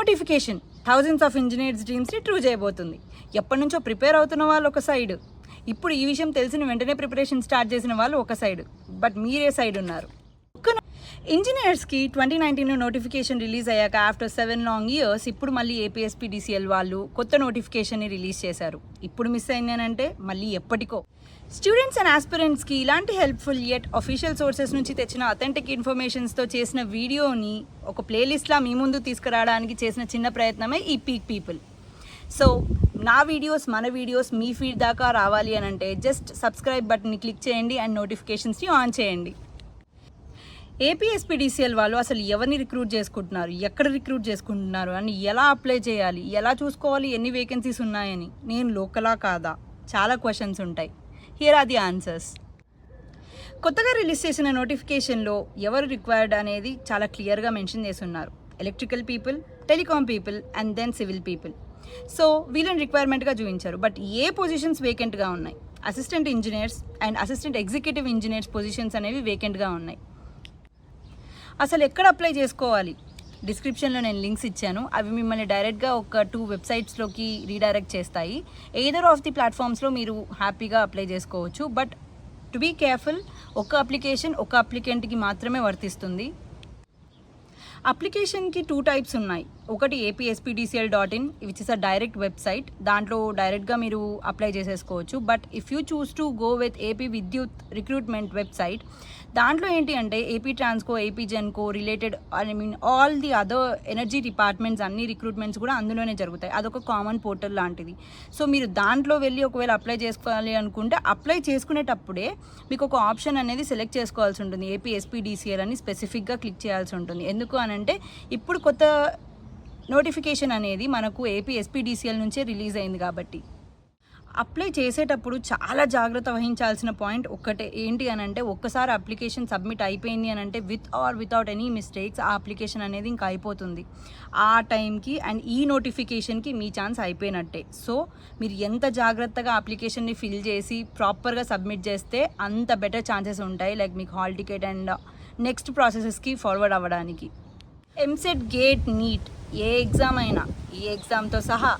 Notification thousands of engineers డ్రీమ్స్ని true చేయబోతుంది. ఎప్పటి నుంచో ప్రిపేర్ అవుతున్న వాళ్ళు ఒక సైడ్, ఇప్పుడు ఈ విషయం తెలిసిన వెంటనే ప్రిపరేషన్ స్టార్ట్ చేసిన వాళ్ళు ఒక సైడ్, బట్ మీరే సైడ్ ఉన్నారు. ఇంజనీర్స్కి 2019 నోటిఫికేషన్ రిలీజ్ అయ్యాక ఆఫ్టర్ 7 లాంగ్ ఇయర్స్ ఇప్పుడు మళ్ళీ ఏపీఎస్పీడీసీఎల్ వాళ్ళు కొత్త నోటిఫికేషన్ని రిలీజ్ చేశారు. ఇప్పుడు మిస్ అయిందేనంటే మళ్ళీ ఎప్పటికో. స్టూడెంట్స్ అండ్ ఆస్పిరెంట్స్కి ఇలాంటి హెల్ప్ఫుల్ యెట్ అఫీషియల్ సోర్సెస్ నుంచి తెచ్చిన అథెంటిక్ ఇన్ఫర్మేషన్స్తో చేసిన వీడియోని ఒక ప్లేలిస్ట్లా మీ ముందు తీసుకురావడానికి చేసిన చిన్న ప్రయత్నమే ఈ పీక్ పీపుల్. సో నా వీడియోస్, మన వీడియోస్ మీ ఫీడ్ దాకా రావాలి అని అంటే జస్ట్ సబ్స్క్రైబ్ బటన్ని క్లిక్ చేయండి అండ్ నోటిఫికేషన్స్ని ఆన్ చేయండి. ఏపీఎస్పీడీసీఎల్ వాళ్ళు అసలు ఎవరిని రిక్రూట్ చేసుకుంటున్నారు, ఎక్కడ రిక్రూట్ చేసుకుంటున్నారు అని, ఎలా అప్లై చేయాలి, ఎలా చూసుకోవాలి, ఎన్ని వేకెన్సీస్ ఉన్నాయని, నేను లోకలా కాదా, చాలా క్వశ్చన్స్ ఉంటాయి. Here are the answers. కొత్తగా రిలీజ్ చేసిన నోటిఫికేషన్లో ఎవరు రిక్వైర్డ్ అనేది చాలా క్లియర్గా మెన్షన్ చేసి ఉన్నారు. Electrical people, telecom people and then civil people. So వీళ్ళని రిక్వైర్మెంట్గా చూపించారు. బట్ ఏ పొజిషన్స్ వేకెంట్గా ఉన్నాయి? Assistant engineers and assistant executive engineers positions అనేవి వేకెంట్గా ఉన్నాయి. అసలు ఎక్కడ అప్లై చేసుకోవాలి? డిస్క్రిప్షన్లో నేను లింక్స్ ఇచ్చాను. అవి మిమ్మల్ని డైరెక్ట్గా ఒక 2 వెబ్సైట్స్లోకి రీడైరెక్ట్ చేస్తాయి. ఎయిదర్ ఆఫ్ ది ప్లాట్ఫామ్స్లో మీరు హ్యాపీగా అప్లై చేసుకోవచ్చు. బట్ టు బీ కేర్ఫుల్, ఒక అప్లికేషన్ ఒక అప్లికెంట్కి మాత్రమే వర్తిస్తుంది. అప్లికేషన్కి 2 టైప్స్ ఉన్నాయి. ఒకటి apspdcl.in which is a direct website, దాంట్లో డైరెక్ట్గా మీరు అప్లై చేసేసుకోవచ్చు. But if you choose to go with AP విద్యుత్ రిక్రూట్మెంట్ వెబ్సైట్, దాంట్లో ఏంటి అంటే AP Transco, AP Genco related all the other energy departments అన్ని రిక్రూట్మెంట్స్ కూడా అందులోనే జరుగుతాయి. అదొక కామన్ పోర్టల్ లాంటిది. సో మీరు దాంట్లో వెళ్ళి ఒకవేళ అప్లై చేసుకోవాలి అనుకుంటే అప్లై చేసుకునేటప్పుడే మీకు ఒక ఆప్షన్ అనేది సెలెక్ట్ చేసుకోవాల్సి ఉంటుంది. ఏపీఎస్పీడీసీఎల్ అని స్పెసిఫిక్గా క్లిక్ చేయాల్సి ఉంటుంది. ఎందుకు అనంటే ఇప్పుడు కొత్త నోటిఫికేషన్ అనేది మనకు ఏపీఎస్పీడీసీఎల్ నుంచే రిలీజ్ అయింది కాబట్టి. అప్లై చేసేటప్పుడు చాలా జాగ్రత్త వహించాల్సిన పాయింట్ ఒక్కటే ఏంటి అని అంటే, ఒక్కసారి అప్లికేషన్ సబ్మిట్ అయిపోయింది అని అంటే with or without any mistakes ఆ అప్లికేషన్ అనేది ఇంకా అయిపోతుంది. ఆ టైంకి అండ్ ఈ నోటిఫికేషన్కి మీ ఛాన్స్ అయిపోయినట్టే. సో మీరు ఎంత జాగ్రత్తగా అప్లికేషన్ని ఫిల్ చేసి ప్రాపర్గా సబ్మిట్ చేస్తే అంత బెటర్ ఛాన్సెస్ ఉంటాయి, లైక్ మీకు హాల్ టికెట్ అండ్ నెక్స్ట్ ప్రాసెసెస్కి ఫార్వర్డ్ అవ్వడానికి. ఎంసెట్, గేట్, నీట్ ఏ ఎగ్జామ్ అయినా ఈ ఎగ్జామ్తో సహా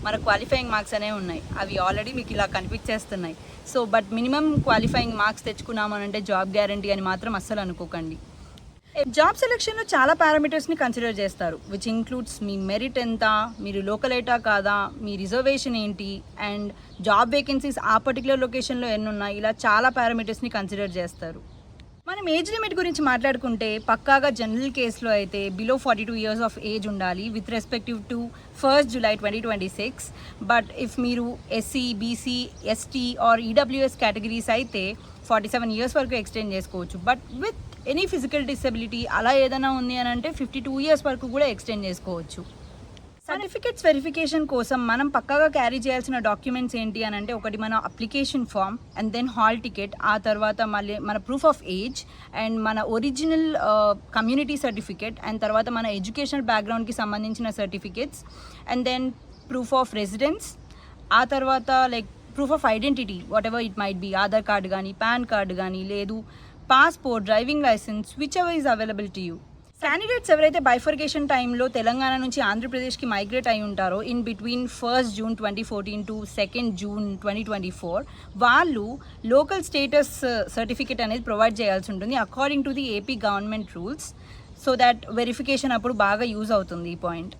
మన క్వాలిఫైయింగ్ మార్క్స్ అనేవి ఉన్నాయి. అవి ఆల్రెడీ మీకు ఇలా కనిపించేస్తున్నాయి. So but minimum qualifying marks తెచ్చుకున్నామనంటే జాబ్ గ్యారంటీ అని మాత్రం అస్సలు అనుకోకండి. జాబ్ సెలెక్షన్లో చాలా పారామీటర్స్ని కన్సిడర్ చేస్తారు, విచ్ ఇంక్లూడ్స్ మీ మెరిట్ ఎంత, మీరు లోకలేటా కాదా, మీ రిజర్వేషన్ ఏంటి, అండ్ జాబ్ వేకెన్సీస్ ఆ పర్టికులర్ లొకేషన్లో ఎన్ని ఉన్నాయి, ఇలా చాలా పారామీటర్స్ని కన్సిడర్ చేస్తారు. మనం ఏజ్ లిమిట్ గురించి మాట్లాడుకుంటే పక్కాగా జనరల్ కేసులో అయితే బిలో 42 ఇయర్స్ ఆఫ్ ఏజ్ ఉండాలి with respective to 1 July 2026. But if మీరు SC, BC, ST or EWS categories అయితే 47 ఇయర్స్ వరకు ఎక్స్టెండ్ చేసుకోవచ్చు. But with any physical disability అలా ఏదైనా ఉంది అని అంటే 52 ఇయర్స్ వరకు కూడా ఎక్స్టెండ్ చేసుకోవచ్చు. సర్టిఫికేట్స్ వెరిఫికేషన్ కోసం మనం పక్కాగా క్యారీ చేయాల్సిన డాక్యుమెంట్స్ ఏంటి అని అంటే, ఒకటి మన application form and then hall ticket, ఆ తర్వాత మళ్ళీ మన ప్రూఫ్ ఆఫ్ ఏజ్ అండ్ మన ఒరిజినల్ కమ్యూనిటీ సర్టిఫికేట్, అండ్ తర్వాత మన ఎడ్యుకేషనల్ బ్యాక్గ్రౌండ్కి సంబంధించిన certificates, and then proof of residence, ఆ తర్వాత like proof of identity whatever it might be, Aadhaar card కానీ, పాన్ కార్డు కానీ, లేదు passport, driving license, whichever is available to you. Candidates ఎవరైతే బైఫర్కేషన్ టైంలో తెలంగాణ నుంచి ఆంధ్రప్రదేశ్కి మైగ్రేట్ అయి ఉంటారో in between 1 June 2014 to 2 June 2024, వాళ్ళు లోకల్ స్టేటస్ సర్టిఫికేట్ అనేది ప్రొవైడ్ చేయాల్సి ఉంటుంది according to the AP government rules. So that verification అప్పుడు బాగా యూజ్ అవుతుంది ఈ పాయింట్.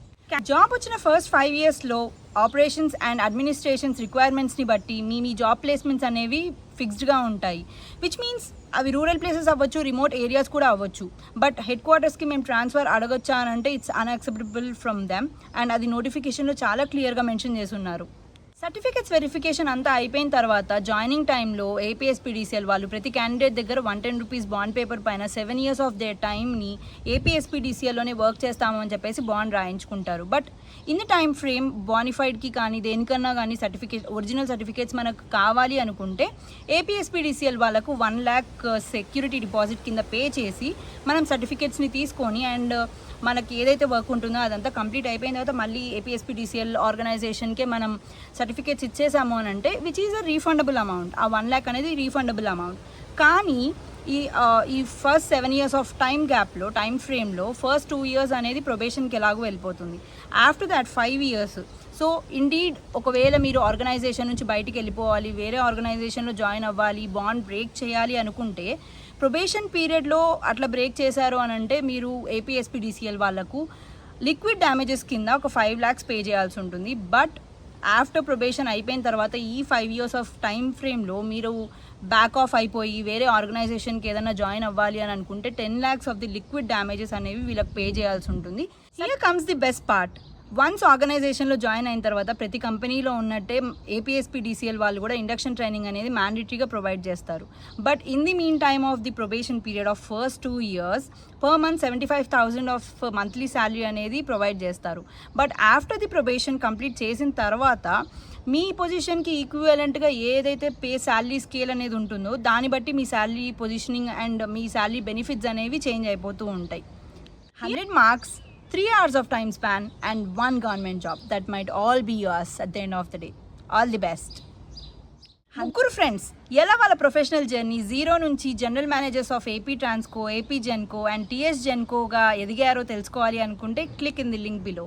జాబ్ వచ్చిన ఫస్ట్ 5 ఇయర్స్లో ఆపరేషన్స్ అండ్ అడ్మినిస్ట్రేషన్స్ రిక్వైర్మెంట్స్ని బట్టి మీ జాబ్ ప్లేస్మెంట్స్ అనేవి ఫిక్స్డ్గా ఉంటాయి, విచ్ మీన్స్ అవి రూరల్ ప్లేసెస్ అవ్వచ్చు, రిమోట్ ఏరియాస్ కూడా అవ్వచ్చు. బట్ హెడ్ క్వార్టర్స్కి మేము ట్రాన్స్ఫర్ అడగొచ్చా అని అంటే it's unacceptable from them, and అది నోటిఫికేషన్లో చాలా క్లియర్గా మెన్షన్ చేసి ఉన్నారు. సర్టిఫికేట్స్ వెరిఫికేషన్ అంతా అయిపోయిన తర్వాత జాయినింగ్ టైంలో ఏపీఎస్పీడీసీఎల్ వాళ్ళు ప్రతి క్యాండిడేట్ దగ్గర 110 రూపీస్ బాండ్ పేపర్ పైన 7 ఇయర్స్ ఆఫ్ దేర్ టైమ్ని ఏపీఎస్పీడీసీఎల్లోనే వర్క్ చేస్తామని చెప్పేసి బాండ్ రాయించుకుంటారు. But in the time frame బానిఫైడ్కి కానీ దేనికన్నా కానీ ఒరిజినల్ సర్టిఫికేట్స్ మనకు కావాలి అనుకుంటే ఏపీఎస్పీడీసీఎల్ వాళ్ళకు 1 lakh సెక్యూరిటీ డిపాజిట్ కింద పే చేసి మనం సర్టిఫికేట్స్ని తీసుకొని అండ్ మనకి ఏదైతే వర్క్ ఉంటుందో అదంతా కంప్లీట్ అయిపోయిన తర్వాత మళ్ళీ ఏపీఎస్పీడీసీఎల్ ఆర్గనైజేషన్కే మనం సర్టిఫికేట్స్ ఇచ్చేసాము అని అంటే which is a refundable amount. ఆ 1 lakh అనేది రీఫండబుల్ అమౌంట్. కానీ ఈ ఫస్ట్ 7 years ఆఫ్ టైం ఫ్రేమ్లో ఫస్ట్ 2 years అనేది ప్రొబేషన్కి ఎలాగో వెళ్ళిపోతుంది. After that 5 years. So indeed ఒకవేళ మీరు ఆర్గనైజేషన్ నుంచి బయటికి వెళ్ళిపోవాలి, వేరే ఆర్గనైజేషన్లో జాయిన్ అవ్వాలి, బాండ్ బ్రేక్ చేయాలి అనుకుంటే ప్రొబేషన్ పీరియడ్లో అట్లా బ్రేక్ చేశారు అని అంటే మీరు ఏపీఎస్పీడీసీఎల్ వాళ్ళకు లిక్విడ్ డ్యామేజెస్ కింద ఒక 5 lakhs పే చేయాల్సి ఉంటుంది. బట్ ఆఫ్టర్ ప్రొబేషన్ అయిపోయిన తర్వాత ఈ 5 years ఆఫ్ టైం ఫ్రేమ్లో మీరు బ్యాక్ ఆఫ్ అయిపోయి వేరే ఆర్గనైజేషన్కి ఏదైనా జాయిన్ అవ్వాలి అని అనుకుంటే 10 lakhs of the liquid damages అనేవి వీళ్ళకి పే చేయాల్సి ఉంటుంది. Here comes the best part. Once ఆర్గనైజేషన్లో జాయిన్ అయిన తర్వాత ప్రతి కంపెనీలో ఉన్నట్టే ఏపీఎస్పీడీసీఎల్ వాళ్ళు కూడా ఇండక్షన్ ట్రైనింగ్ అనేది మ్యాండేటరీగా ప్రొవైడ్ చేస్తారు. But in the mean time of the probation period of first 2 years per month 75,000 of monthly salary అనేది ప్రొవైడ్ చేస్తారు. But after the probation complete చేసిన తర్వాత మీ పొజిషన్కి ఈక్వివలెంట్గా ఏదైతే శాలరీ స్కేల్ అనేది ఉంటుందో దాన్ని బట్టి మీ శాలరీ పొజిషనింగ్ అండ్ మీ శాలరీ బెనిఫిట్స్ అనేవి చేంజ్ అయిపోతూ ఉంటాయి. 100 marks, 3 hours of time span and 1 government job. That might all be yours at the end of the day. All the best. ముగ్గురు ఫ్రెండ్స్ ఎలా వాళ్ళ ప్రొఫెషనల్ జర్నీ 0 నుంచి general managers of AP Transco, AP Genco and TS జెన్కోగా ఎదిగారో తెలుసుకోవాలి అనుకుంటే click in the link below.